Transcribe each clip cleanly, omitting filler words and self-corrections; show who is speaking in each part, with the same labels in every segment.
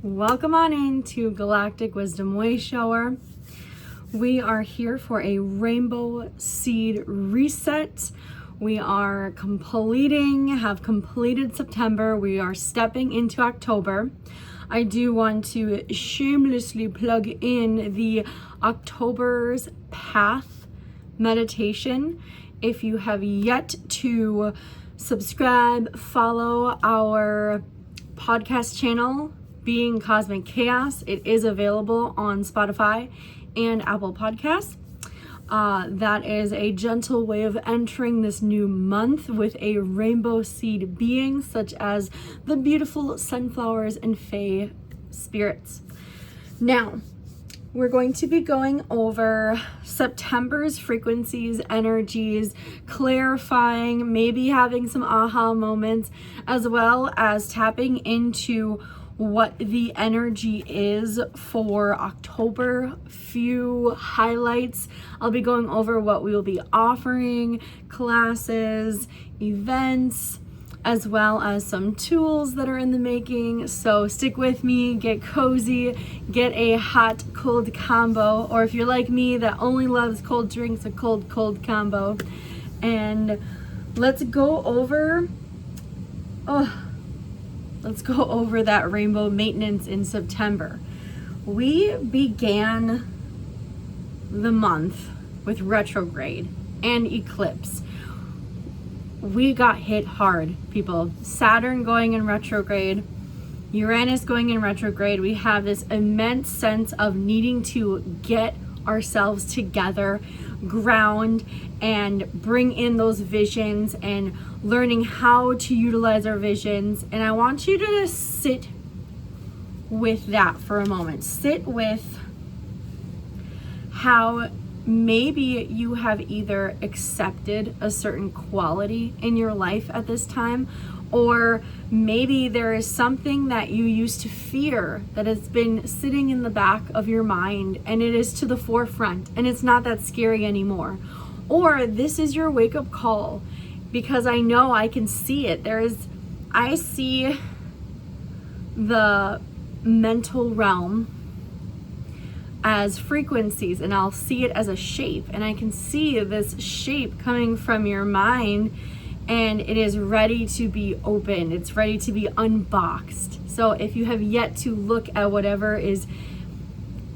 Speaker 1: Welcome on into Galactic Wisdom Way Shower. We are here for a Rainbowseed reset. We are have completed September. We are stepping into October. I do want to shamelessly plug in the October's Path meditation. If you have yet to subscribe, follow our podcast channel, Being Cosmic Chaos. It is available on Spotify and Apple Podcasts. That is a gentle way of entering this new month with a Rainbowseed being, such as the beautiful sunflowers and fae spirits. Now, we're going to be going over September's frequencies, energies, clarifying, maybe having some aha moments, as well as tapping into what the energy is for October. Few highlights. I'll be going over what we will be offering, classes, events, as well as some tools that are in the making. So stick with me, get cozy, get a hot cold combo, or if you're like me that only loves cold drinks, a cold combo. And let's go over that rainbow maintenance in September. We began the month with retrograde and eclipse. We got hit hard, people. Saturn going in retrograde, Uranus going in retrograde. We have this immense sense of needing to get ourselves together, ground, and bring in those visions and learning how to utilize our visions. And I want you to just sit with that for a moment. Sit with how maybe you have either accepted a certain quality in your life at this time, or maybe there is something that you used to fear that has been sitting in the back of your mind and it is to the forefront and it's not that scary anymore. Or this is your wake-up call, because I know I can see it. I see the mental realm as frequencies, and I'll see it as a shape, and I can see this shape coming from your mind, and it is ready to be opened. It's ready to be unboxed. So if you have yet to look at whatever is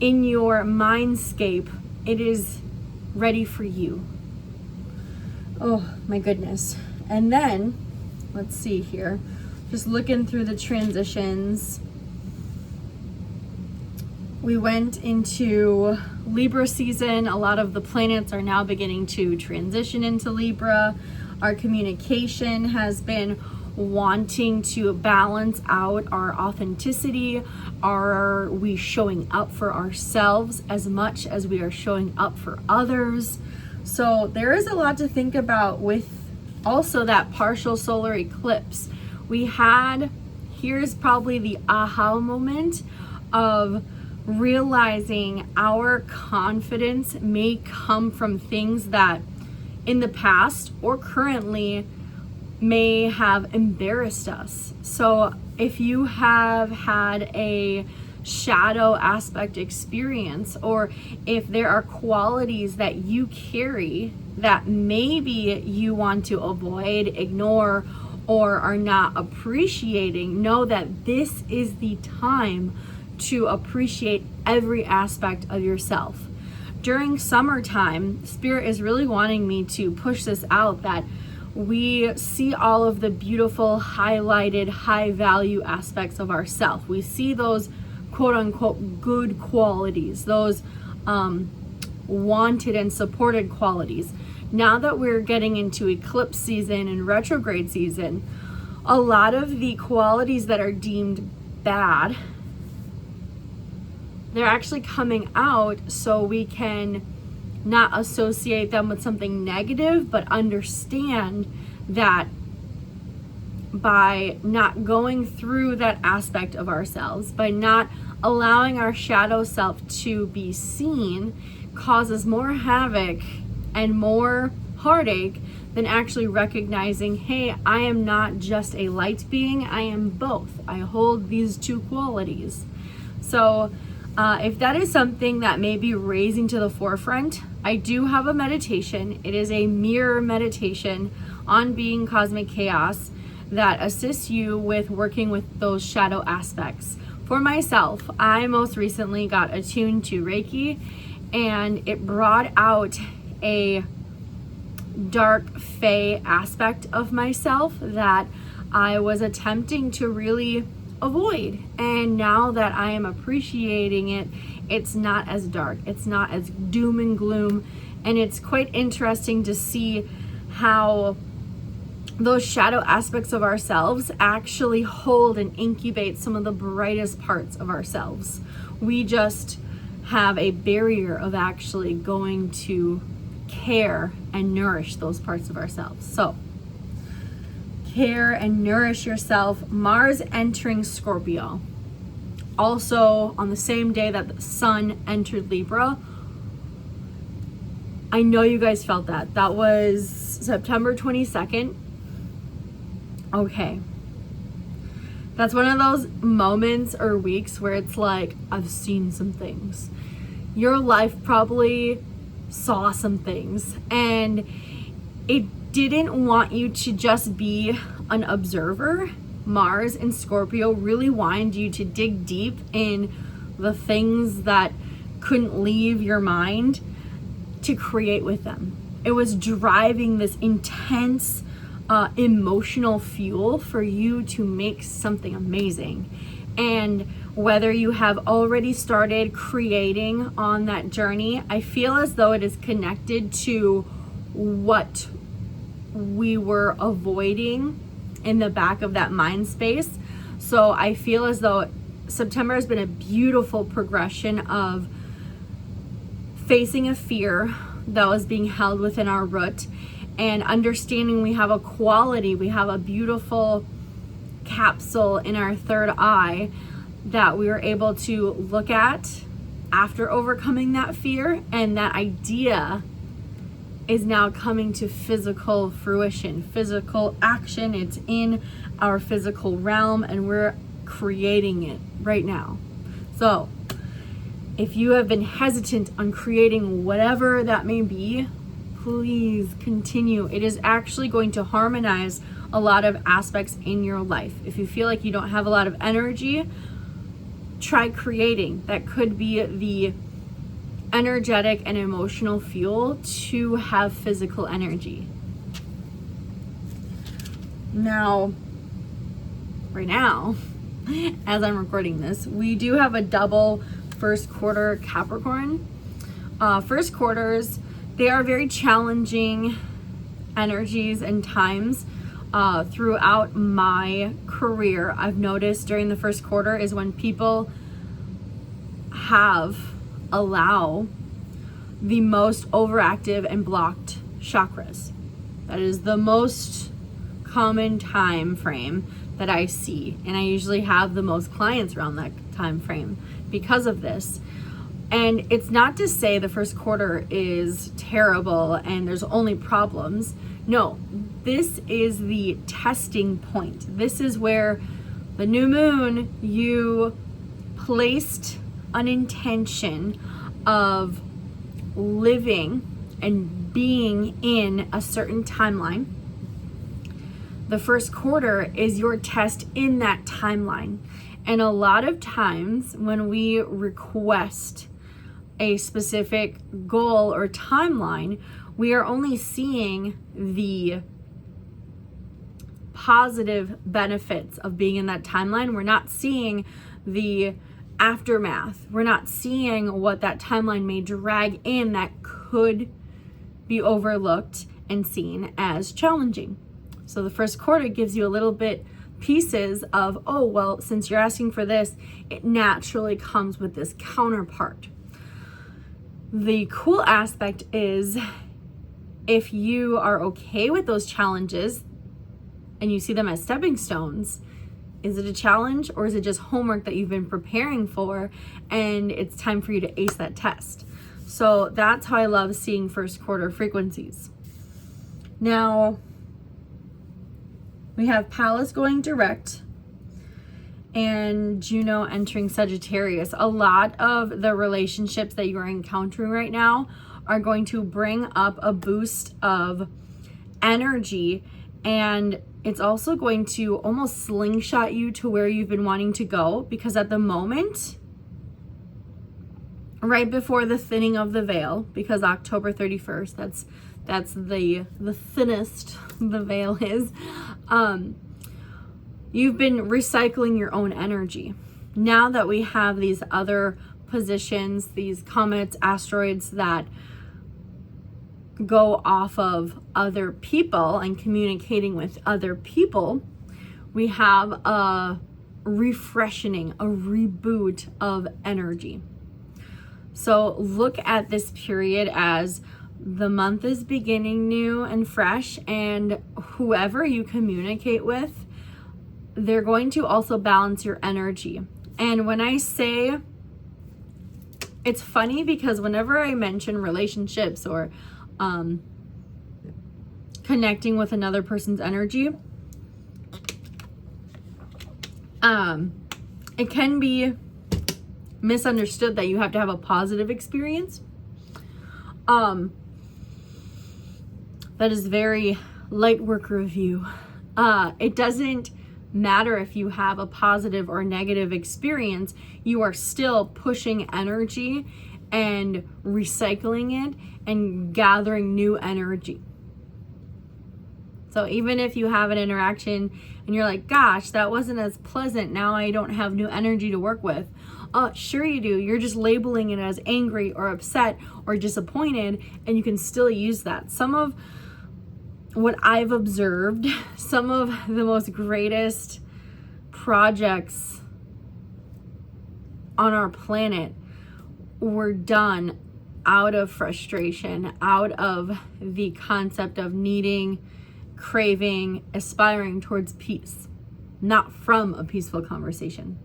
Speaker 1: in your mindscape, it is ready for you. Oh my goodness. And then let's see here, just looking through the transitions. We went into Libra season. A lot of the planets are now beginning to transition into Libra. Our communication has been wanting to balance out our authenticity. Are we showing up for ourselves as much as we are showing up for others? So there is a lot to think about with also that partial solar eclipse. Here's probably the aha moment of realizing our confidence may come from things that in the past or currently may have embarrassed us. So if you have had a shadow aspect experience, or if there are qualities that you carry that maybe you want to avoid, ignore, or are not appreciating, know that this is the time to appreciate every aspect of yourself. During summertime, Spirit is really wanting me to push this out, that we see all of the beautiful, highlighted, high value aspects of ourself. We see those quote unquote good qualities, those wanted and supported qualities. Now that we're getting into eclipse season and retrograde season, a lot of the qualities that are deemed bad, they're actually coming out, so we can not associate them with something negative, but understand that by not going through that aspect of ourselves, by not allowing our shadow self to be seen, causes more havoc and more heartache then actually recognizing, hey, I am not just a light being, I am both. I hold these two qualities. So if that is something that may be raising to the forefront, I do have a meditation. It is a mirror meditation on being cosmic chaos that assists you with working with those shadow aspects. For myself, I most recently got attuned to Reiki, and it brought out a dark fae aspect of myself that I was attempting to really avoid. And now that I am appreciating it, it's not as dark, it's not as doom and gloom, and it's quite interesting to see how those shadow aspects of ourselves actually hold and incubate some of the brightest parts of ourselves. We just have a barrier of actually going to care and nourish those parts of ourselves. So care and nourish yourself. Mars entering Scorpio, also on the same day that the sun entered Libra. I know you guys felt that. That was September 22nd. Okay. That's one of those moments or weeks where it's like, I've seen some things. Your life probably saw some things, and it didn't want you to just be an observer. Mars and Scorpio really wanted you to dig deep in the things that couldn't leave your mind to create with them. It was driving this intense emotional fuel for you to make something amazing. And whether you have already started creating on that journey, I feel as though it is connected to what we were avoiding in the back of that mind space. So I feel as though September has been a beautiful progression of facing a fear that was being held within our root, and understanding we have a quality, we have a beautiful capsule in our third eye that we were able to look at after overcoming that fear, and that idea is now coming to physical fruition, physical action. It's in our physical realm, and we're creating it right now. So if you have been hesitant on creating whatever that may be, please continue. It is actually going to harmonize a lot of aspects in your life. If you feel like you don't have a lot of energy, try creating. That could be the energetic and emotional fuel to have physical energy. Now, right now, as I'm recording this, we do have a double first quarter Capricorn. First quarters, they are very challenging energies and times throughout my career. I've noticed during the first quarter is when people allow the most overactive and blocked chakras. That is the most common time frame that I see, and I usually have the most clients around that time frame because of this. And it's not to say the first quarter is terrible and there's only problems. No, this is the testing point. This is where the new moon, you placed an intention of living and being in a certain timeline. The first quarter is your test in that timeline. And a lot of times when we request a specific goal or timeline, we are only seeing the positive benefits of being in that timeline. We're not seeing the aftermath. We're not seeing what that timeline may drag in that could be overlooked and seen as challenging. So the first quarter gives you a little bit pieces of, oh, well, since you're asking for this, it naturally comes with this counterpart. The cool aspect is if you are okay with those challenges and you see them as stepping stones, is it a challenge or is it just homework that you've been preparing for and it's time for you to ace that test? So that's how I love seeing first quarter frequencies. Now, we have Pallas going direct and Juno entering Sagittarius. A lot of the relationships that you are encountering right now are going to bring up a boost of energy, and it's also going to almost slingshot you to where you've been wanting to go, because at the moment, right before the thinning of the veil, because October 31st, that's the thinnest the veil is, you've been recycling your own energy. Now that we have these other positions, these comets, asteroids that go off of other people and communicating with other people, we have a refreshing, a reboot of energy. So look at this period as the month is beginning new and fresh, and whoever you communicate with, they're going to also balance your energy. And when I say, it's funny because whenever I mention relationships or connecting with another person's energy, it can be misunderstood that you have to have a positive experience. That is very light work review. It doesn't matter if you have a positive or negative experience, you are still pushing energy and recycling it and gathering new energy. So even if you have an interaction and you're like, gosh, that wasn't as pleasant, now I don't have new energy to work with. Sure you do. You're just labeling it as angry or upset or disappointed, and you can still use that. Some of what I've observed, some of the most greatest projects on our planet were done out of frustration, out of the concept of needing, craving, aspiring towards peace, not from a peaceful conversation.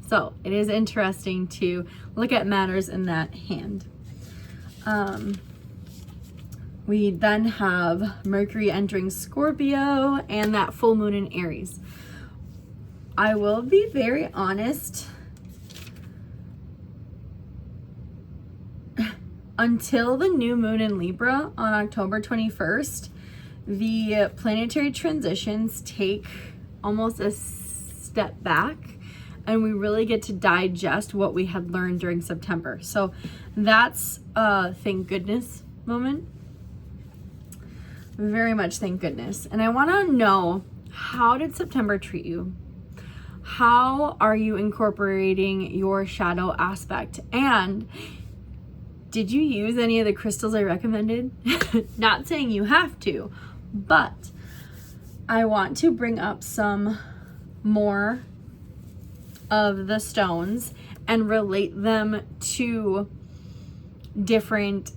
Speaker 1: So it is interesting to look at matters in that hand. We then have Mercury entering Scorpio and that full moon in Aries. I will be very honest. Until the new moon in Libra on October 21st, the planetary transitions take almost a step back, and we really get to digest what we had learned during September. So that's a thank goodness moment. Very much thank goodness. And I want to know, how did September treat you? How are you incorporating your shadow aspect? And did you use any of the crystals I recommended? Not saying you have to, but I want to bring up some more of the stones and relate them to different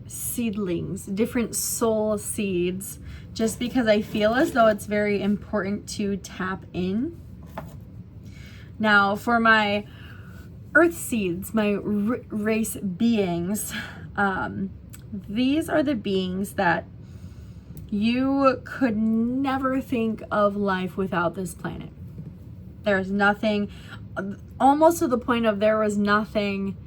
Speaker 1: seedlings, different soul seeds, just because I feel as though it's very important to tap in. Now, for my earth seeds, my race beings, these are the beings that you could never think of life without this planet. There's nothing, almost to the point of there was nothing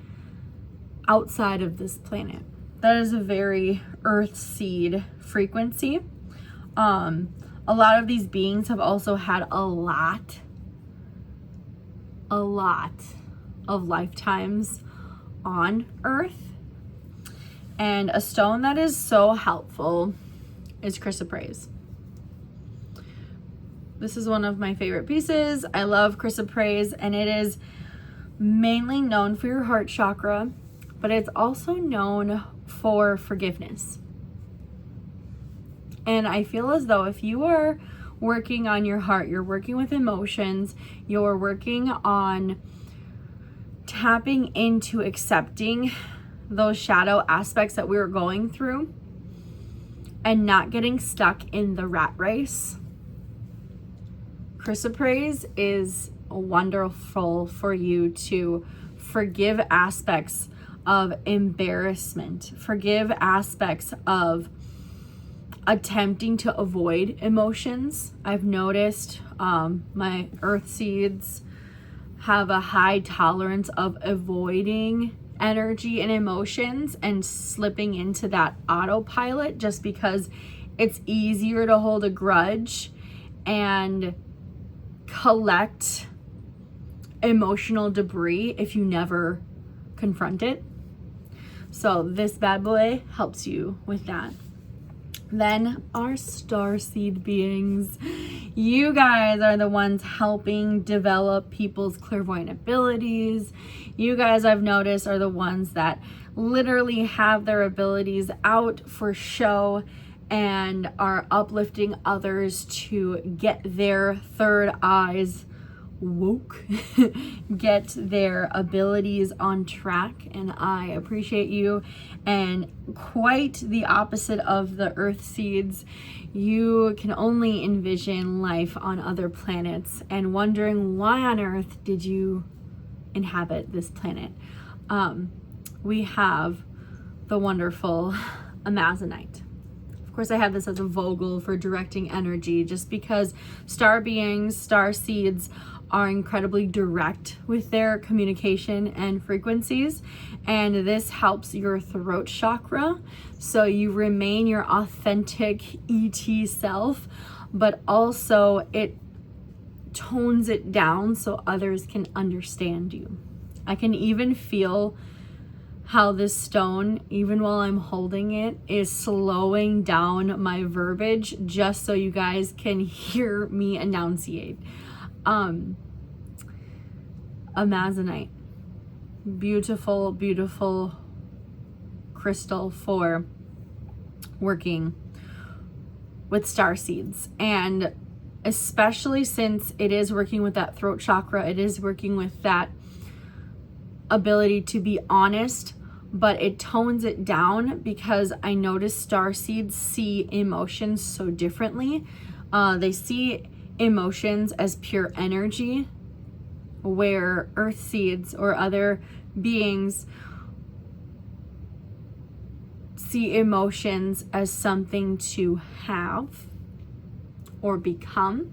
Speaker 1: outside of this planet. That is a very earth seed frequency. A lot of these beings have also had a lot of lifetimes on earth. And a stone that is so helpful is chrysoprase. This is one of my favorite pieces. I love chrysoprase, and it is mainly known for your heart chakra, but it's also known for forgiveness. And I feel as though if you are working on your heart, you're working with emotions, you're working on tapping into accepting those shadow aspects that we were going through and not getting stuck in the rat race, chrysoprase is wonderful for you to forgive aspects of embarrassment, forgive aspects of attempting to avoid emotions. I've noticed my earth seeds have a high tolerance of avoiding energy and emotions and slipping into that autopilot, just because it's easier to hold a grudge and collect emotional debris if you never confront it. So this bad boy helps you with that. Then our starseed beings. You guys are the ones helping develop people's clairvoyant abilities. You guys, I've noticed, are the ones that literally have their abilities out for show and are uplifting others to get their third eyes woke, get their abilities on track, and I appreciate you. And quite the opposite of the earth seeds, you can only envision life on other planets and wondering, why on earth did you inhabit this planet? We have the wonderful Amazonite. Of course, I have this as a Vogel for directing energy, just because star beings, star seeds, are incredibly direct with their communication and frequencies, and this helps your throat chakra, so you remain your authentic ET self, but also it tones it down so others can understand you. I can even feel how this stone, even while I'm holding it, is slowing down my verbiage just so you guys can hear me enunciate. Amazonite, beautiful, beautiful crystal for working with star seeds, and especially since it is working with that throat chakra, it is working with that ability to be honest, but it tones it down, because I notice star seeds see emotions so differently. They see emotions as pure energy, where earth seeds or other beings see emotions as something to have or become,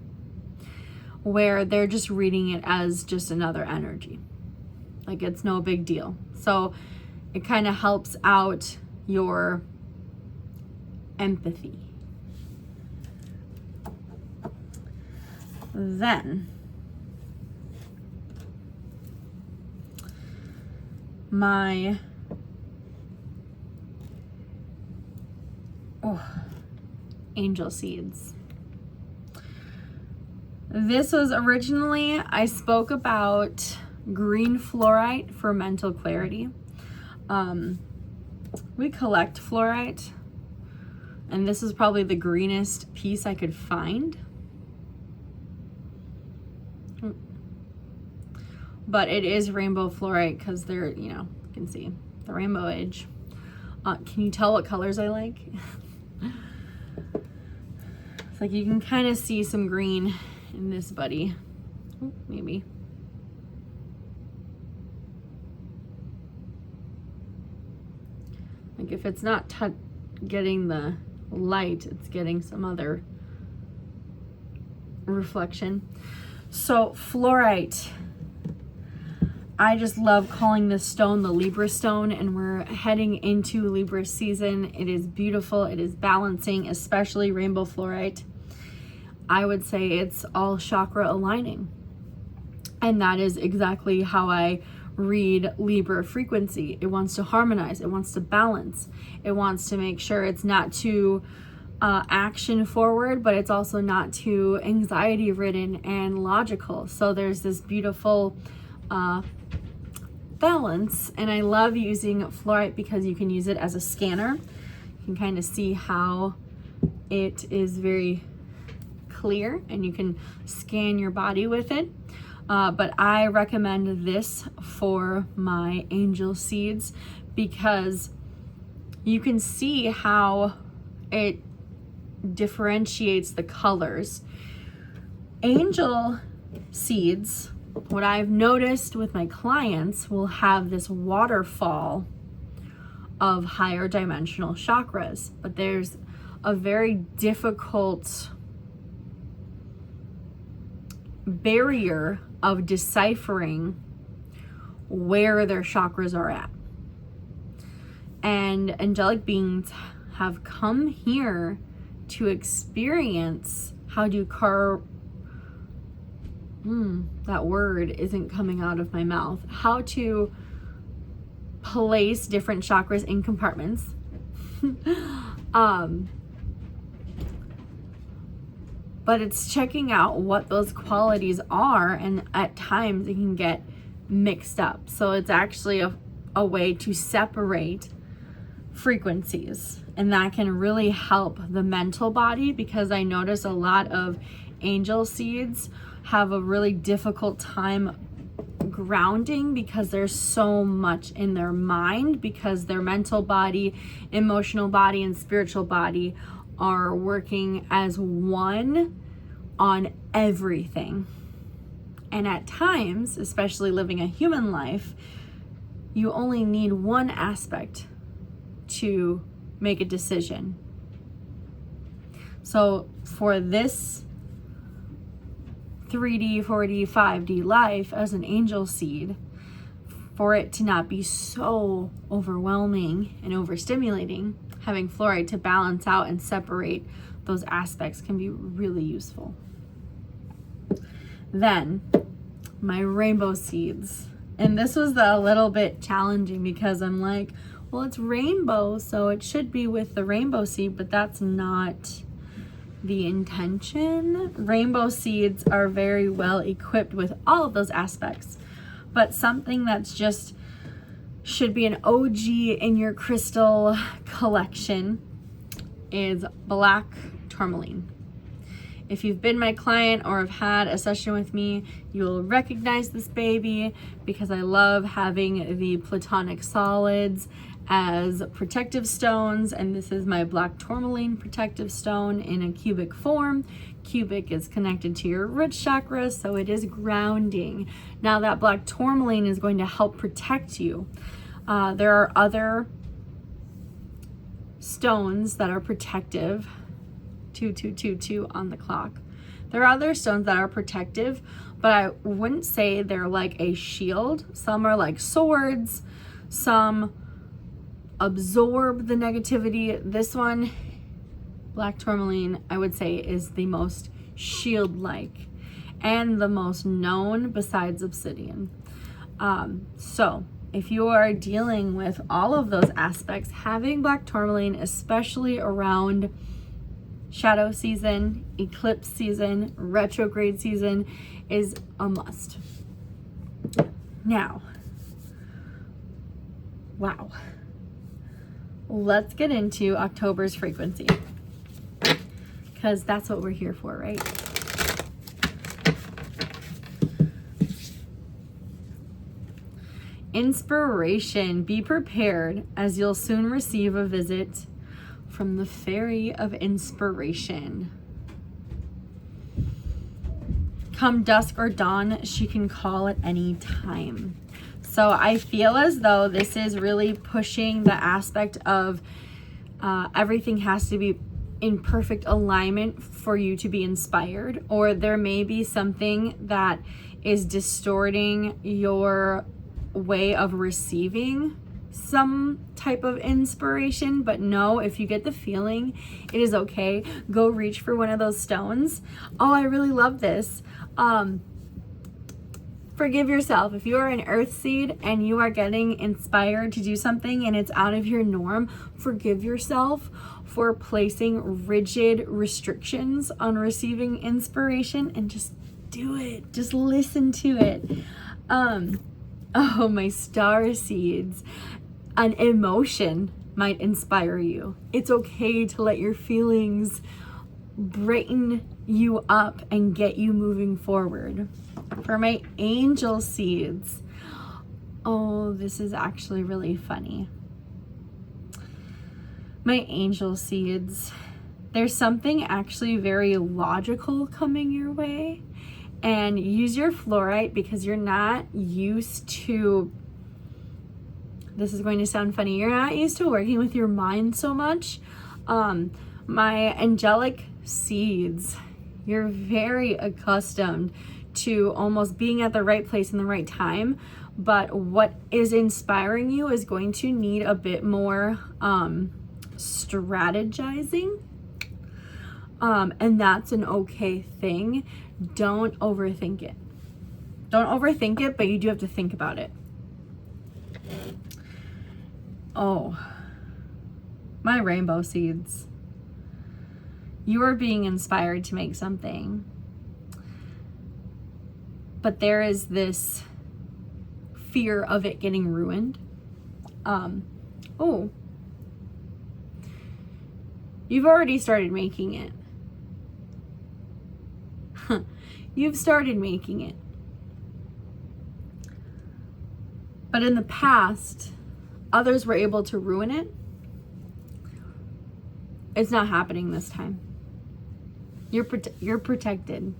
Speaker 1: where they're just reading it as just another energy. Like, it's no big deal. So it kind of helps out your empathy. Then my angel seeds. This was originally, I spoke about green fluorite for mental clarity. We collect fluorite, and this is probably the greenest piece I could find. But it is rainbow fluorite, because they're, you can see the rainbow edge. Can you tell what colors I like? It's like you can kind of see some green in this buddy. Maybe. Like, if it's not getting the light, it's getting some other reflection. So fluorite, I just love calling this stone the Libra stone, and we're heading into Libra season. It is beautiful. It is balancing, especially rainbow fluorite. I would say it's all chakra aligning. And that is exactly how I read Libra frequency. It wants to harmonize. It wants to balance. It wants to make sure it's not too action forward, but it's also not too anxiety ridden and logical. So there's this beautiful balance, and I love using fluorite because you can use it as a scanner. You can kind of see how it is very clear, and you can scan your body with it. But I recommend this for my angel seeds because you can see how it differentiates the colors. Angel seeds, what I've noticed with my clients, will have this waterfall of higher dimensional chakras, but there's a very difficult barrier of deciphering where their chakras are at. And angelic beings have come here to experience how to that word isn't coming out of my mouth. How to place different chakras in compartments. But it's checking out what those qualities are, and at times it can get mixed up. So it's actually a way to separate frequencies, and that can really help the mental body, because I notice a lot of angel seeds have a really difficult time grounding because there's so much in their mind, because their mental body, emotional body, and spiritual body are working as one on everything. And at times, especially living a human life, you only need one aspect to make a decision. So for this 3D, 4D, 5D life as an angel seed, for it to not be so overwhelming and overstimulating, having fluorite to balance out and separate those aspects can be really useful. Then my rainbow seeds, and this was a little bit challenging because I'm like, well, it's rainbow, so it should be with the rainbow seed, but that's not the intention. Rainbow seeds are very well equipped with all of those aspects, but something that's just should be an OG in your crystal collection is black tourmaline. If you've been my client or have had a session with me, you'll recognize this baby because I love having the platonic solids as protective stones, and this is my black tourmaline protective stone in a cubic form. Cubic is connected to your root chakra, so it is grounding. Now that black tourmaline is going to help protect you. There are other stones that are protective. 2222 on the clock. There are other stones that are protective, but I wouldn't say they're like a shield. Some are like swords, some absorb the negativity. This one, black tourmaline, I would say is the most shield-like and the most known besides obsidian. So if you are dealing with all of those aspects, having black tourmaline, especially around shadow season, eclipse season, retrograde season, is a must. Now, wow. Let's get into October's frequency, because that's what we're here for, right? Inspiration. Be prepared, as you'll soon receive a visit from the fairy of inspiration. Come dusk or dawn, she can call at any time. So I feel as though this is really pushing the aspect of everything has to be in perfect alignment for you to be inspired, or there may be something that is distorting your way of receiving some type of inspiration. But no, if you get the feeling, it is okay. Go reach for one of those stones. Oh, I really love this. Forgive yourself. If you are an earth seed and you are getting inspired to do something and it's out of your norm, forgive yourself for placing rigid restrictions on receiving inspiration, and just do it. Just listen to it. Oh, my star seeds. An emotion might inspire you. It's okay to let your feelings brighten you up and get you moving forward. For my angel seeds, oh, this is actually really funny. My angel seeds, there's something actually very logical coming your way, and use your fluorite because you're not used to, this is going to sound funny, you're not used to working with your mind so much. My angelic seeds, you're very accustomed to almost being at the right place in the right time, but what is inspiring you is going to need a bit more strategizing, and that's an okay thing. Don't overthink it. Don't overthink it, but you do have to think about it. Oh, my rainbow seeds. You are being inspired to make something, but there is this fear of it getting ruined. Oh, you've already started making it. You've started making it. But in the past, others were able to ruin it. It's not happening this time. You're protected.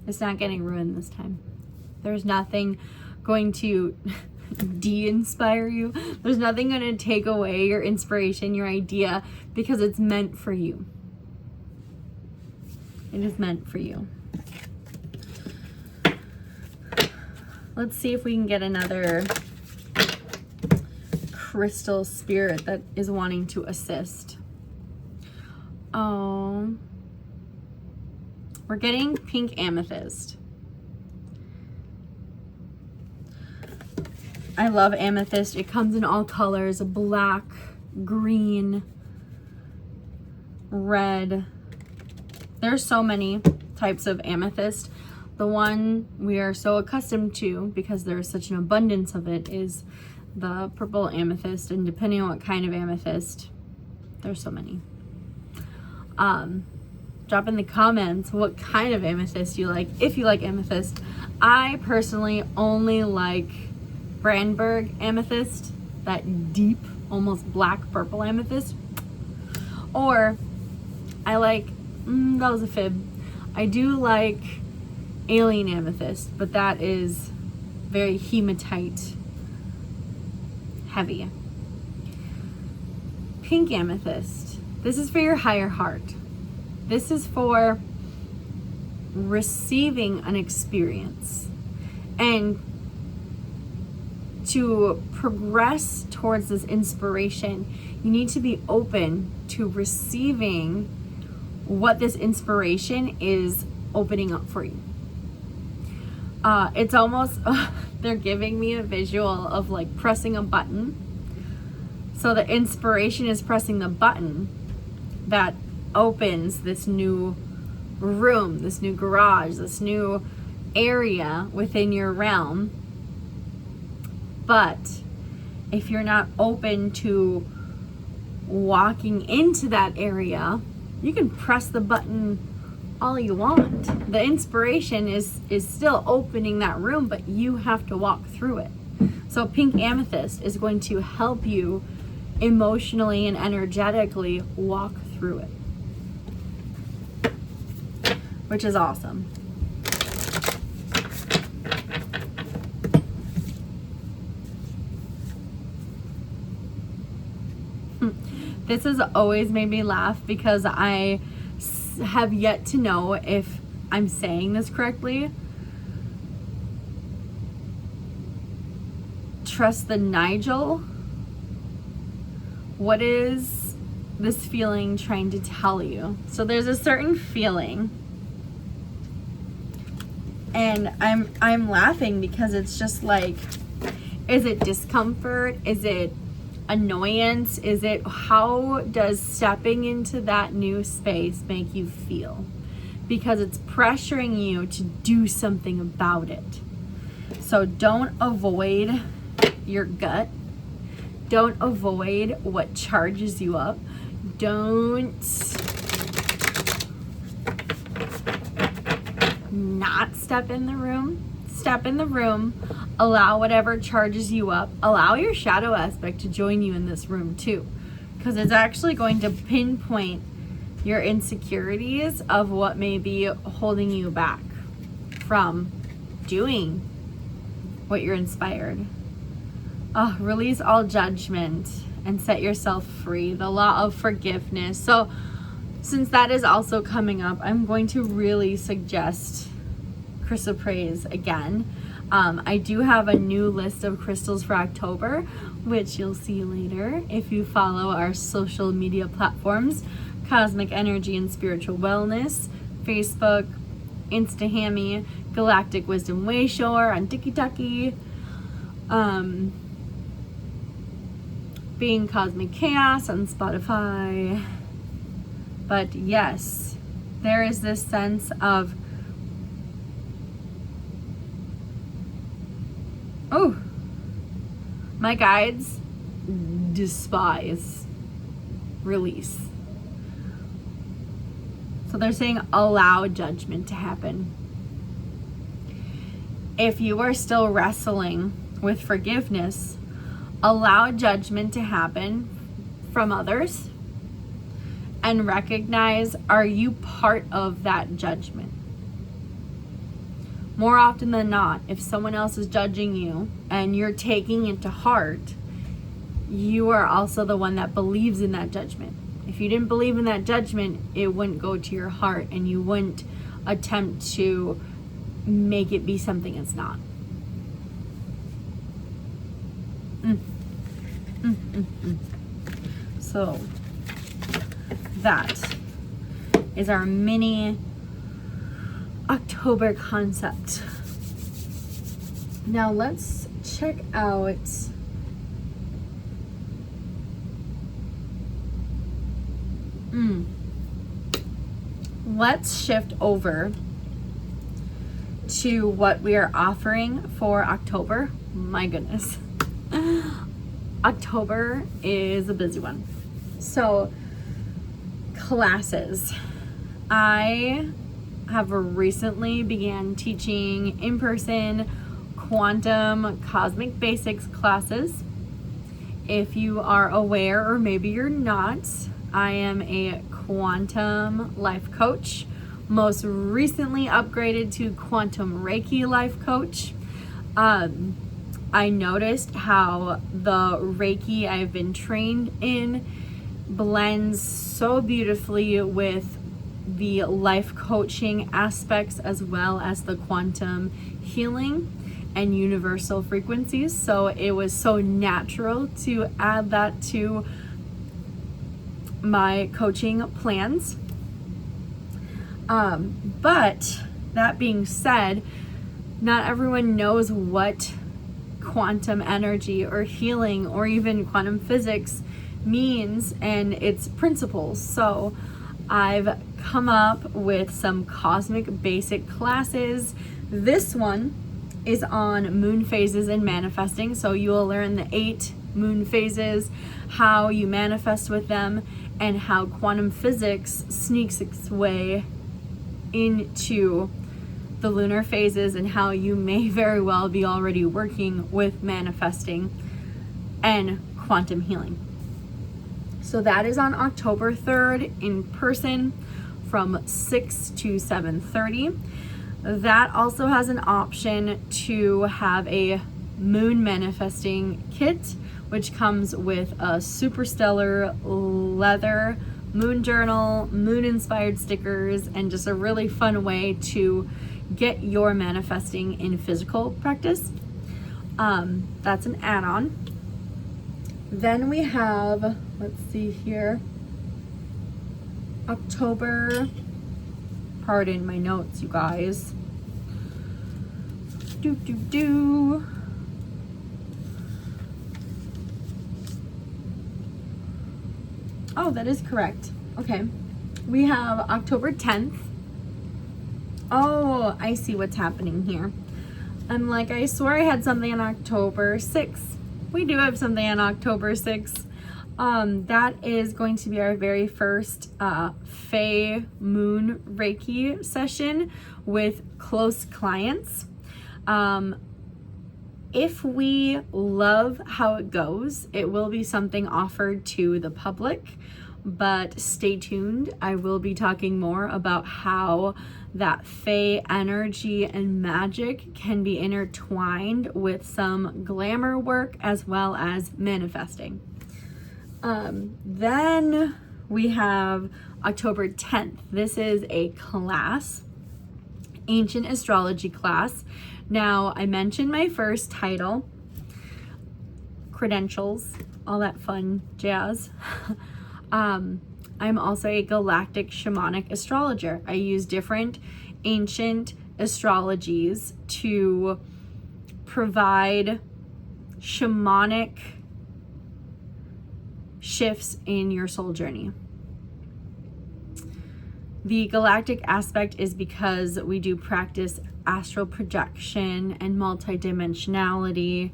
Speaker 1: It's not getting ruined this time. There's nothing going to de-inspire you. There's nothing going to take away your inspiration, your idea, because it's meant for you. It is meant for you. Let's see if we can get another crystal spirit that is wanting to assist. Oh, we're getting pink amethyst. I love amethyst. It comes in all colors: black, green, red. There's so many types of amethyst. The one we are so accustomed to, because there's such an abundance of it, is the purple amethyst, and depending on what kind of amethyst, there's so many. Drop in the comments what kind of amethyst you like, if you like amethyst. I personally only like Brandenburg amethyst, that deep, almost black purple amethyst. Or I like, that was a fib. I do like alien amethyst, but that is very hematite heavy. Pink amethyst. This is for your higher heart. This is for receiving an experience. And to progress towards this inspiration, you need to be open to receiving what this inspiration is opening up for you. It's almost, they're giving me a visual of like pressing a button. So the inspiration is pressing the button that opens this new room, this new garage, this new area within your realm. But if you're not open to walking into that area, you can press the button all you want. The inspiration is still opening that room, but you have to walk through it. So pink amethyst is going to help you emotionally and energetically walk through it, which is awesome. This has always made me laugh because I have yet to know if I'm saying this correctly. Trust the Nigel. What is this feeling trying to tell you? So there's a certain feeling, and I'm laughing because it's just like, is it discomfort? Is it annoyance? Is it, how does stepping into that new space make you feel? Because it's pressuring you to do something about it. So don't avoid your gut. Don't avoid what charges you up. Don't not step in the room. Step in the room. Allow whatever charges you up. Allow your shadow aspect to join you in this room too, because it's actually going to pinpoint your insecurities of what may be holding you back from doing what you're inspired. Release all judgment and set yourself free. The law of forgiveness. So since that is also coming up, I'm going to really suggest chrysoprase again. I do have a new list of crystals for October, which you'll see later if you follow our social media platforms, Cosmic Energy and Spiritual Wellness, Facebook, Instahammy, Galactic Wisdom Wayshore on TikTok, Being Cosmic Chaos on Spotify. But yes, there is this sense of, oh, my guides despise release. So they're saying allow judgment to happen. If you are still wrestling with forgiveness, allow judgment to happen from others and recognize, are you part of that judgment? More often than not, if someone else is judging you and you're taking it to heart, you are also the one that believes in that judgment. If you didn't believe in that judgment, it wouldn't go to your heart and you wouldn't attempt to make it be something it's not. So that is our mini October concept. Now let's check out let's shift over to what we are offering for October. My goodness. October is a busy one. So classes. I have recently began teaching in-person quantum cosmic basics classes. If you are aware, or maybe you're not, I am a quantum life coach, most recently upgraded to quantum Reiki life coach. I noticed how the Reiki I've been trained in blends so beautifully with the life coaching aspects as well as the quantum healing and universal frequencies. So it was so natural to add that to my coaching plans. But that being said, not everyone knows what quantum energy or healing or even quantum physics means and its principles. So I've come up with some cosmic basic classes. This one is on moon phases and manifesting. So you will learn the 8 moon phases, how you manifest with them, and how quantum physics sneaks its way into the lunar phases and how you may very well be already working with manifesting and quantum healing. So that is on October 3rd in person from 6 to 7:30. That also has an option to have a moon manifesting kit, which comes with a superstellar leather moon journal, moon inspired stickers, and just a really fun way to get your manifesting in physical practice. That's an add-on. Then we have, let's see here, October, pardon my notes, you guys. Oh, that is correct. Okay. We have October 10th. Oh, I see what's happening here. I'm like, I swore I had something on October 6th. We do have something on October 6th. That is going to be our very first Fae Moon Reiki session with close clients. If we love how it goes, it will be something offered to the public, but stay tuned. I will be talking more about how that Fae energy and magic can be intertwined with some glamour work as well as manifesting. Then we have October 10th. This is a class, ancient astrology class. Now, I mentioned my first title, credentials, all that fun jazz. I'm also a galactic shamanic astrologer. I use different ancient astrologies to provide shamanic shifts in your soul journey. The galactic aspect is because we do practice astral projection and multidimensionality,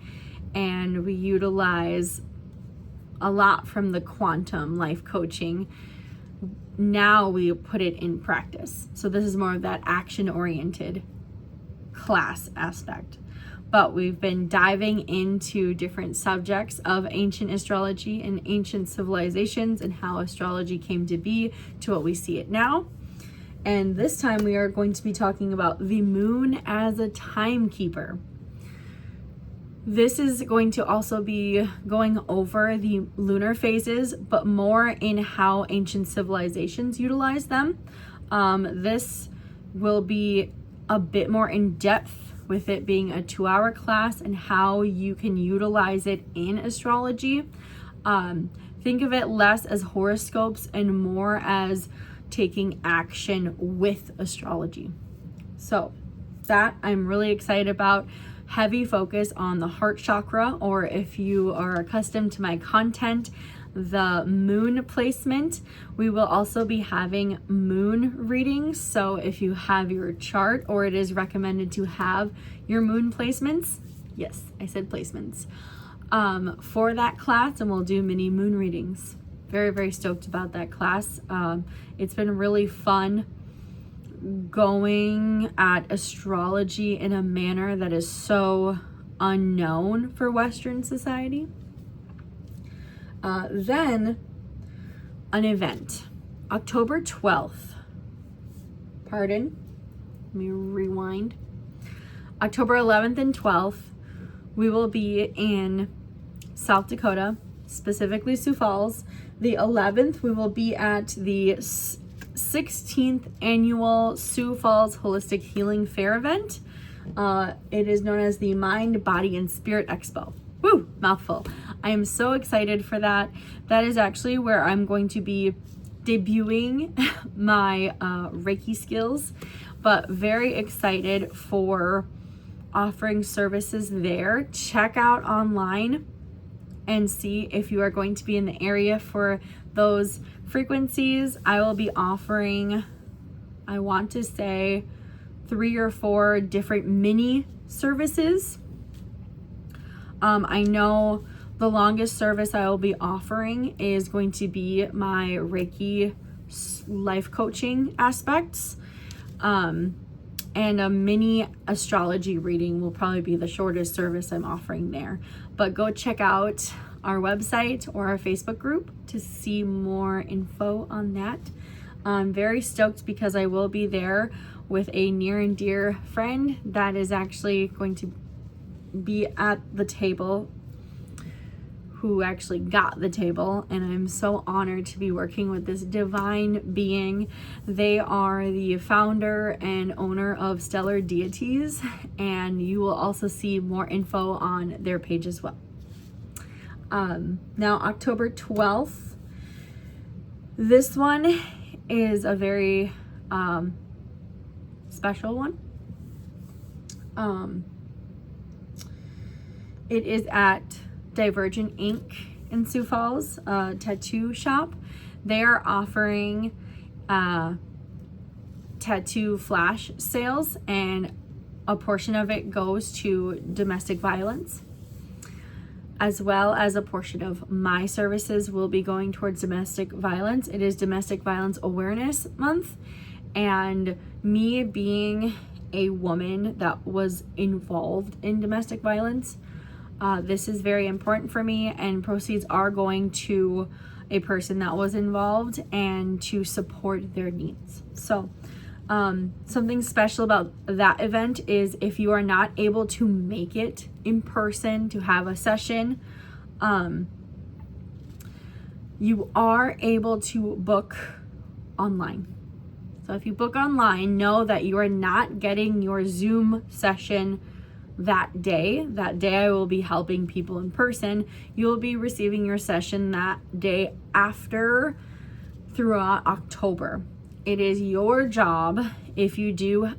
Speaker 1: and we utilize a lot from the quantum life coaching. Now we put it in practice. So this is more of that action-oriented class aspect. But we've been diving into different subjects of ancient astrology and ancient civilizations and how astrology came to be to what we see it now. And this time we are going to be talking about the moon as a timekeeper. This is going to also be going over the lunar phases, but more in how ancient civilizations utilize them. This will be a bit more in depth with it being a 2-hour class and how you can utilize it in astrology. Think of it less as horoscopes and more as taking action with astrology. So that I'm really excited about. Heavy focus on the heart chakra, or if you are accustomed to my content, the moon placement. We will also be having moon readings. So if you have your chart, or it is recommended to have your moon placements, yes, I said placements, for that class, and we'll do mini moon readings. Very, very stoked about that class. It's been really fun going at astrology in a manner that is so unknown for Western society. Then an event, October 12th. Pardon, let me rewind. October 11th and 12th, we will be in South Dakota, specifically Sioux Falls. The 11th, we will be at the 16th annual Sioux Falls Holistic Healing Fair event. It is known as the Mind, Body, and Spirit Expo. Woo, mouthful. I am so excited for that. That is actually where I'm going to be debuting my Reiki skills, but very excited for offering services there. Check out online and see if you are going to be in the area for those frequencies. I will be offering, I want to say, 3 or 4 different mini services. I know the longest service I will be offering is going to be my Reiki life coaching aspects. And a mini astrology reading will probably be the shortest service I'm offering there. But go check out our website or our Facebook group to see more info on that. I'm very stoked because I will be there with a near and dear friend that is actually going to be at the table, who actually got the table, and I'm so honored to be working with this divine being. They are the founder and owner of Stellar Deities, and you will also see more info on their page as well. Now, October 12th, this one is a very special one. It is at Divergent Ink in Sioux Falls, tattoo shop. They are offering tattoo flash sales, and a portion of it goes to domestic violence, as well as a portion of my services will be going towards domestic violence. It is Domestic Violence Awareness Month, and me being a woman that was involved in domestic violence, this is very important for me, and proceeds are going to a person that was involved and to support their needs. So something special about that event is if you are not able to make it in person to have a session, you are able to book online. So if you book online, know that you are not getting your Zoom session that day. That day I will be helping people in person. You will be receiving your session that day after throughout October. It is your job, if you do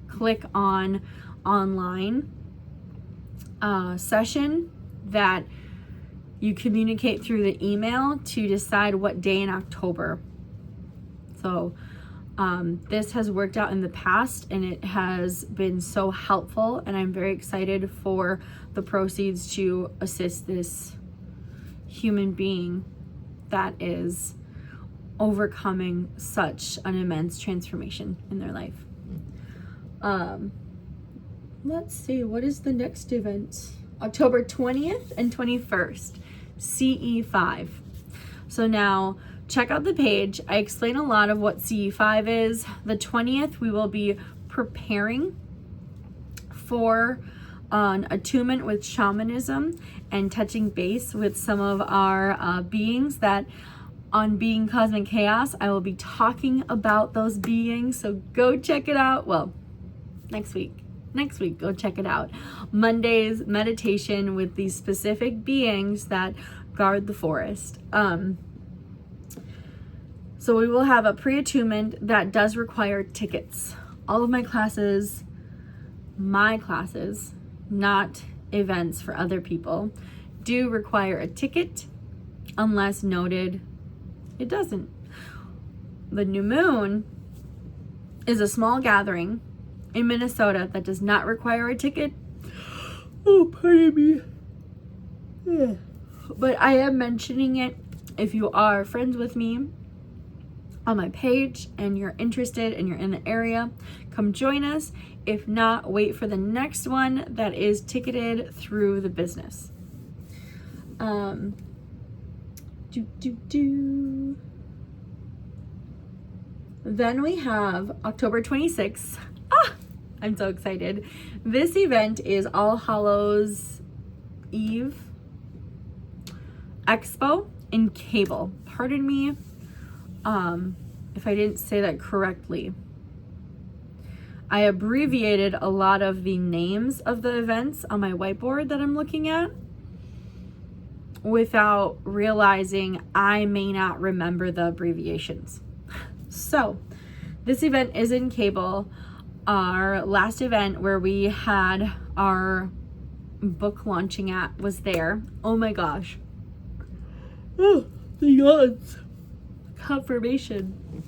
Speaker 1: click on online session, that you communicate through the email to decide what day in October. So this has worked out in the past and it has been so helpful, and I'm very excited for the proceeds to assist this human being that is overcoming such an immense transformation in their life. Let's see, what is the next event? October 20th and 21st, CE5. So now check out the page. I explain a lot of what CE5 is. The 20th, we will be preparing for an attunement with shamanism and touching base with some of our beings that on Being Cosmic Chaos, I will be talking about those beings. So go check it out. Well, next week, go check it out. Monday's meditation with these specific beings that guard the forest. So we will have a pre-attunement that does require tickets. All of my classes, not events for other people, do require a ticket unless noted it doesn't. The new moon is a small gathering in Minnesota that does not require a ticket. Oh, pardon me. Yeah. But I am mentioning it. If you are friends with me on my page and you're interested and you're in the area, come join us. If not, wait for the next one that is ticketed through the business. Then we have October 26th. I'm so excited. This event is All Hallows Eve Expo in Cable. Pardon me if I didn't say that correctly. I abbreviated a lot of the names of the events on my whiteboard that I'm looking at without realizing I may not remember the abbreviations. So this event is in Cable. Our last event where we had our book launching at was there. Oh my gosh. Oh, the yawns. Confirmation.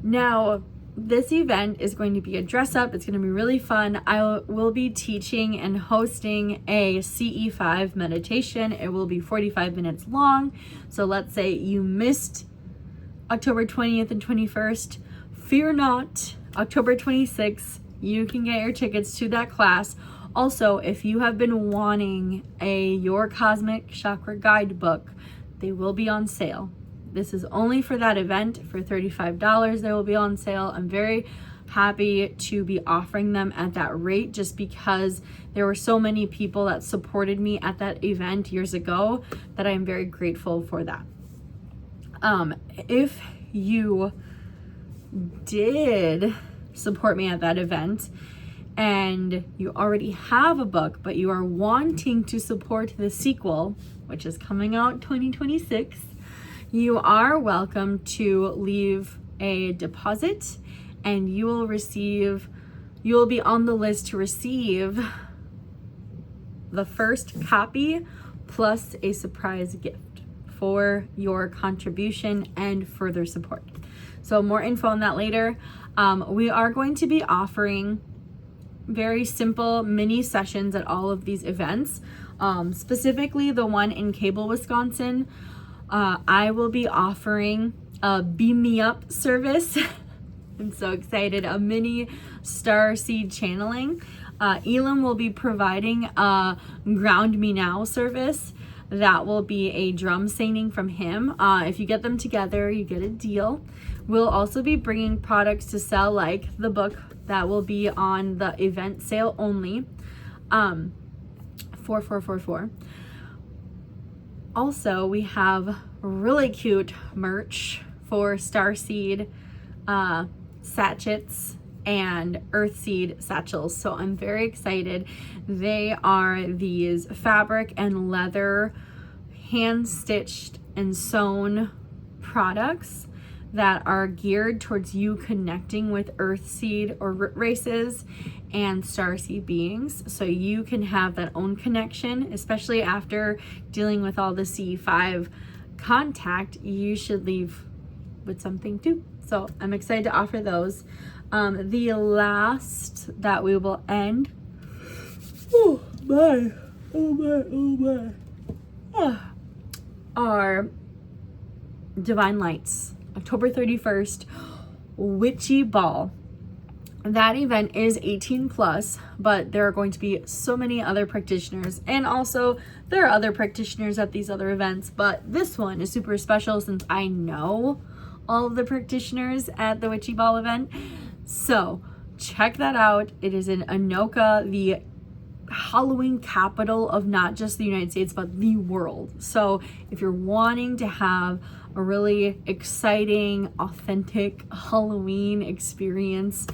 Speaker 1: Now, this event is going to be a dress up. It's going to be really fun. I will be teaching and hosting a CE5 meditation. It will be 45 minutes long. So let's say you missed October 20th and 21st. Fear not. October 26th, you can get your tickets to that class. Also, if you have been wanting a Your Cosmic Chakra Guidebook, they will be on sale. This is only for that event. For $35, they will be on sale. I'm very happy to be offering them at that rate just because there were so many people that supported me at that event years ago that I am very grateful for that. If you did support me at that event and you already have a book, but you are wanting to support the sequel, which is coming out 2026, you are welcome to leave a deposit and you will be on the list to receive the first copy plus a surprise gift for your contribution and further support. So more info on that later. We are going to be offering very simple mini sessions at all of these events. Specifically the one in Cable, Wisconsin. I will be offering a Beam Me Up service. I'm so excited. A mini star seed channeling. Elam will be providing a Ground Me Now service. That will be a drum singing from him. If you get them together, you get a deal. We'll also be bringing products to sell, like the book that will be on the event sale only. 4444. Also, we have really cute merch for Starseed sachets and Earthseed satchels. So I'm very excited. They are these fabric and leather hand stitched and sewn products that are geared towards you connecting with Earthseed or root races and starseed beings, so you can have that own connection, especially after dealing with all the C5 contact. You should leave with something too. So I'm excited to offer those. The last that we will end, are Divine Lights, October 31st, Witchy Ball. That event is 18 plus, but there are going to be so many other practitioners, and also there are other practitioners at these other events, but this one is super special since I know all of the practitioners at the Witchy Ball event. So check that out. It is in Anoka, the Halloween capital of not just the United States, but the world. So if you're wanting to have a really exciting, authentic Halloween experience,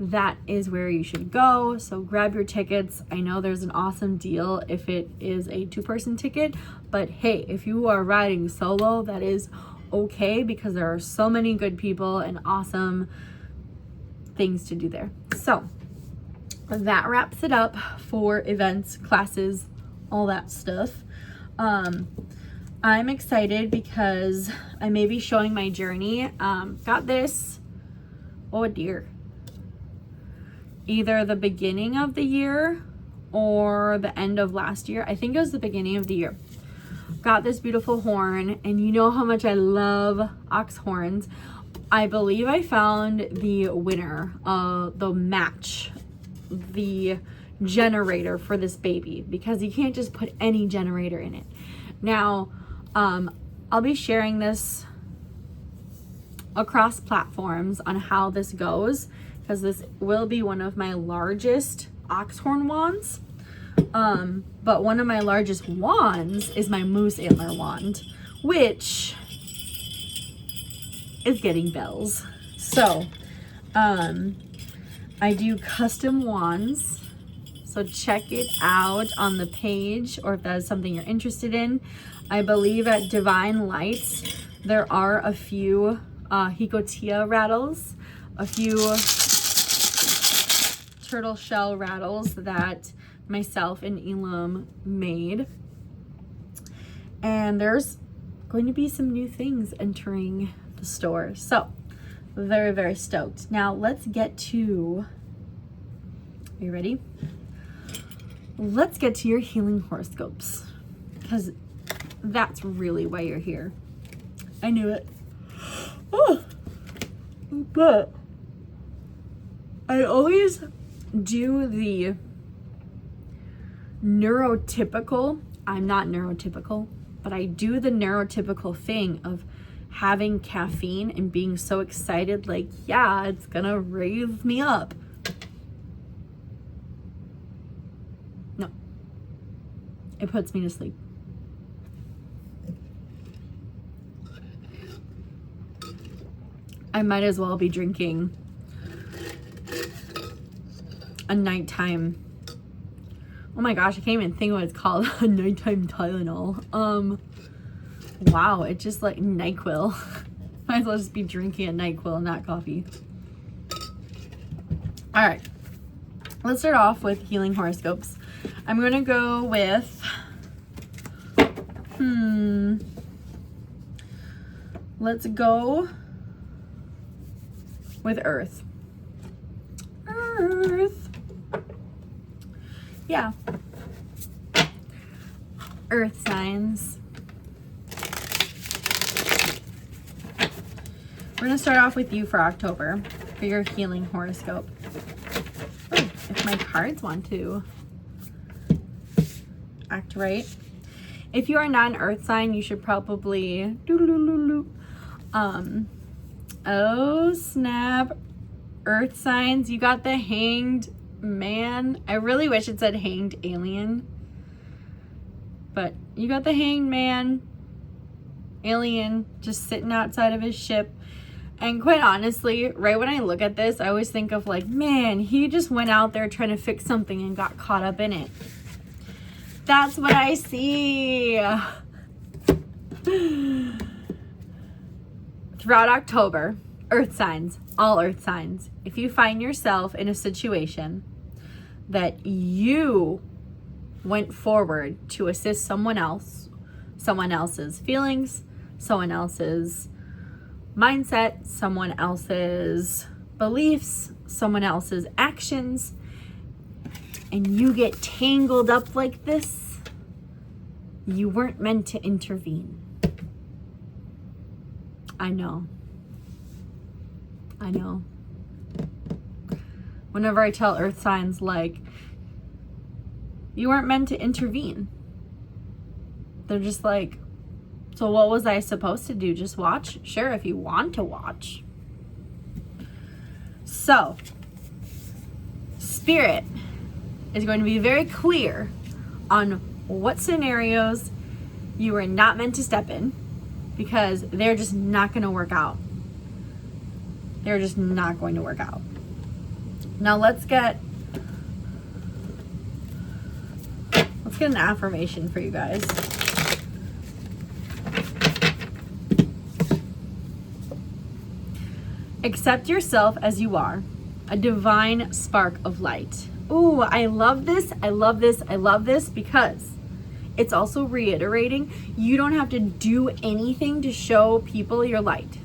Speaker 1: that is where you should go. So grab your tickets. I know there's an awesome deal if it is a 2-person ticket, but hey, if you are riding solo, that is okay, because there are so many good people and awesome things to do there. So that wraps it up for events, classes, all that stuff. I'm excited because I may be showing my journey. Got this, oh dear, either the beginning of the year or the end of last year. I think it was the beginning of the year. Got this beautiful horn, and you know how much I love ox horns. I believe I found the winner of the match, the generator for this baby, because you can't just put any generator in it. Now, I'll be sharing this across platforms on how this goes, because this will be one of my largest oxhorn wands. But one of my largest wands is my moose antler wand, which is getting bells. So, I do custom wands, so check it out on the page, or if that is something you're interested in. I believe at Divine Lights there are a few Hikotia rattles, a few turtle shell rattles that myself and Elam made, and there's going to be some new things entering the store, so very, very stoked. Now let's get to, are you ready? Let's get to your healing horoscopes, because that's really why you're here. I knew it. Oh, but I always do the neurotypical, I'm not neurotypical, but I do the neurotypical thing of having caffeine and being so excited, like, yeah, it's gonna raise me up. No, it puts me to sleep. I might as well be drinking a nighttime, oh my gosh, I can't even think what it's called, a nighttime Tylenol. Wow, it's just like NyQuil. Might as well just be drinking a NyQuil, not coffee. All right, let's start off with healing horoscopes. I'm gonna go with, let's go with Earth. Earth. Yeah. Earth signs. We're gonna start off with you for October for your healing horoscope. Oh, if my cards want to act right. If you are not an earth sign, you should probably oh snap, earth signs, you got the Hanged Man. I really wish it said Hanged Alien. But you got the Hanged Man, alien, just sitting outside of his ship. And quite honestly, right when I look at this, I always think of like, man, he just went out there trying to fix something and got caught up in it. That's what I see. Throughout October, earth signs, all earth signs, if you find yourself in a situation that you went forward to assist someone else, someone else's feelings, someone else's mindset, someone else's beliefs, someone else's actions, and you get tangled up like this, you weren't meant to intervene. I know. Whenever I tell earth signs, like, you weren't meant to intervene. They're just like, so what was I supposed to do? Just watch? Sure, if you want to watch. So, Spirit is going to be very clear on what scenarios you are not meant to step in, because they're just not going to work out. They're just not going to work out. Now let's get an affirmation for you guys. Accept yourself as you are, a divine spark of light. Ooh, I love this. I love this. I love this, because it's also reiterating you don't have to do anything to show people your light.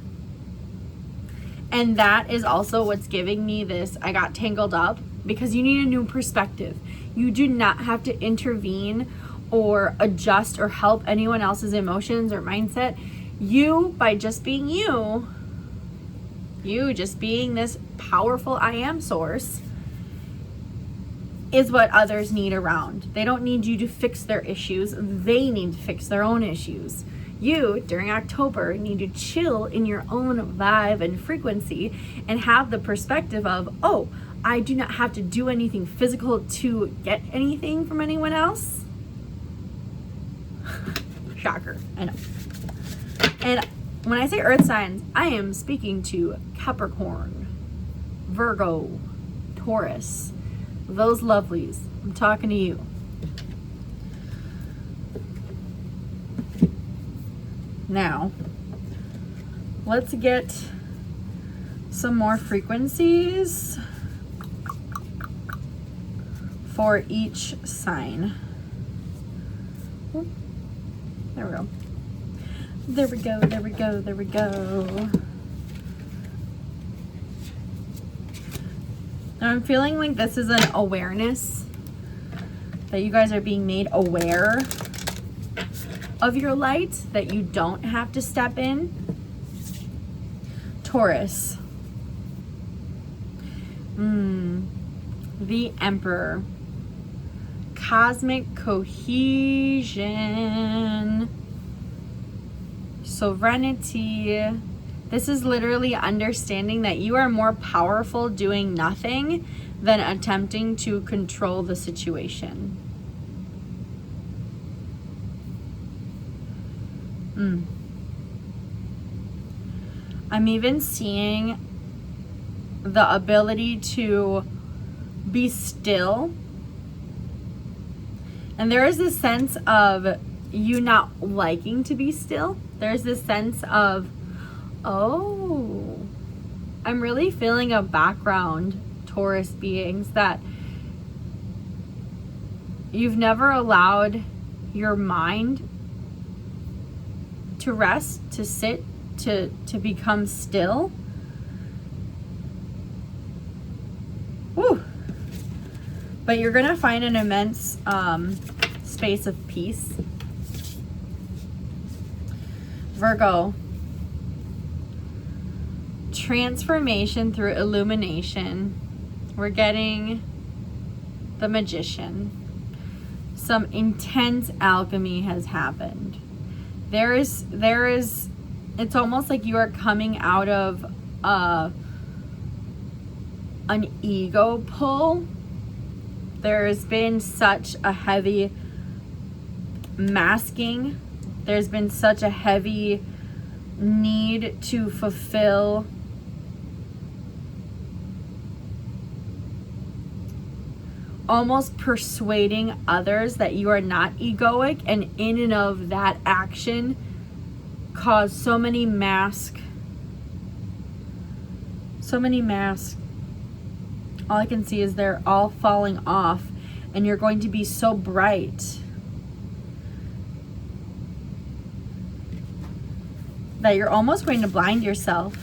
Speaker 1: And that is also what's giving me this, I got tangled up, because you need a new perspective. You do not have to intervene or adjust or help anyone else's emotions or mindset. You, by just being you just being this powerful I am source, is what others need around. They don't need you to fix their issues. They need to fix their own issues. You, during October, need to chill in your own vibe and frequency and have the perspective of, oh, I do not have to do anything physical to get anything from anyone else. Shocker, I know. And when I say earth signs, I am speaking to Capricorn, Virgo, Taurus, those lovelies. I'm talking to you. Now, let's get some more frequencies for each sign. There we go. There we go, there we go, there we go. Now I'm feeling like this is an awareness, that you guys are being made aware of your light, that you don't have to step in. Taurus. The Emperor. Cosmic cohesion. Sovereignty. This is literally understanding that you are more powerful doing nothing than attempting to control the situation. I'm even seeing the ability to be still. And there is this sense of you not liking to be still. There's this sense of, oh, I'm really feeling a background, Taurus beings, that you've never allowed your mind to rest, to sit, to become still. Woo. But you're gonna find an immense space of peace. Virgo. Transformation through illumination. We're getting the Magician. Some intense alchemy has happened. There is, it's almost like you are coming out of an ego pull. There's been such a heavy masking. There's been such a heavy need to fulfill almost persuading others that you are not egoic, and in and of that action cause so many masks. All I can see is they're all falling off, and you're going to be so bright that you're almost going to blind yourself.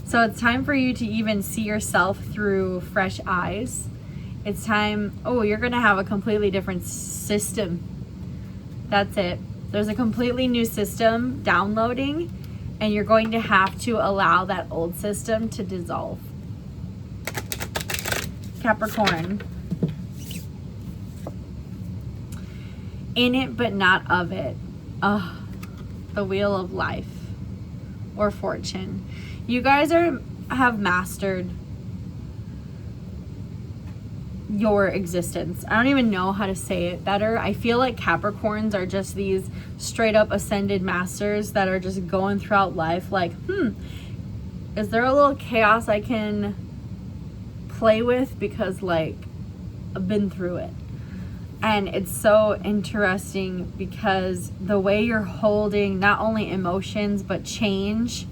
Speaker 1: So it's time for you to even see yourself through fresh eyes. It's time, you're gonna have a completely different system. That's it. There's a completely new system downloading, and you're going to have to allow that old system to dissolve. Capricorn. In it, but not of it. The wheel of life or fortune. You guys have mastered your existence. I don't even know how to say it better. I feel like Capricorns are just these straight up ascended masters that are just going throughout life like, is there a little chaos I can play with, because like I've been through it. And it's so interesting because the way you're holding not only emotions but change,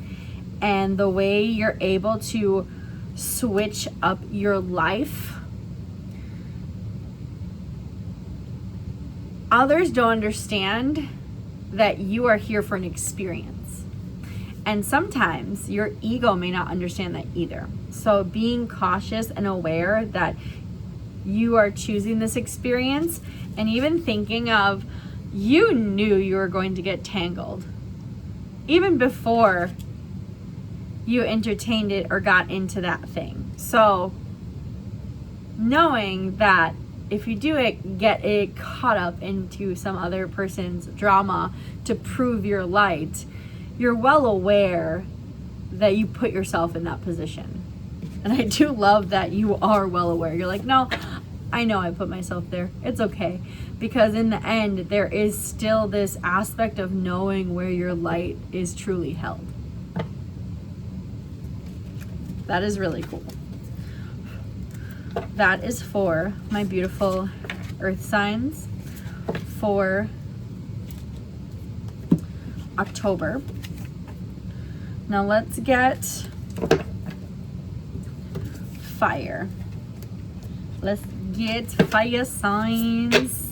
Speaker 1: and the way you're able to switch up your life, others don't understand that you are here for an experience. And sometimes your ego may not understand that either. So being cautious and aware that you are choosing this experience, and even thinking of, you knew you were going to get tangled even before you entertained it or got into that thing. So knowing that if you do it, get it caught up into some other person's drama to prove your light, you're well aware that you put yourself in that position. And I do love that you are well aware. You're like, no, I know I put myself there. It's okay. Because in the end, there is still this aspect of knowing where your light is truly held. That is really cool. That is for my beautiful earth signs for October. Now let's get fire. Let's get fire signs.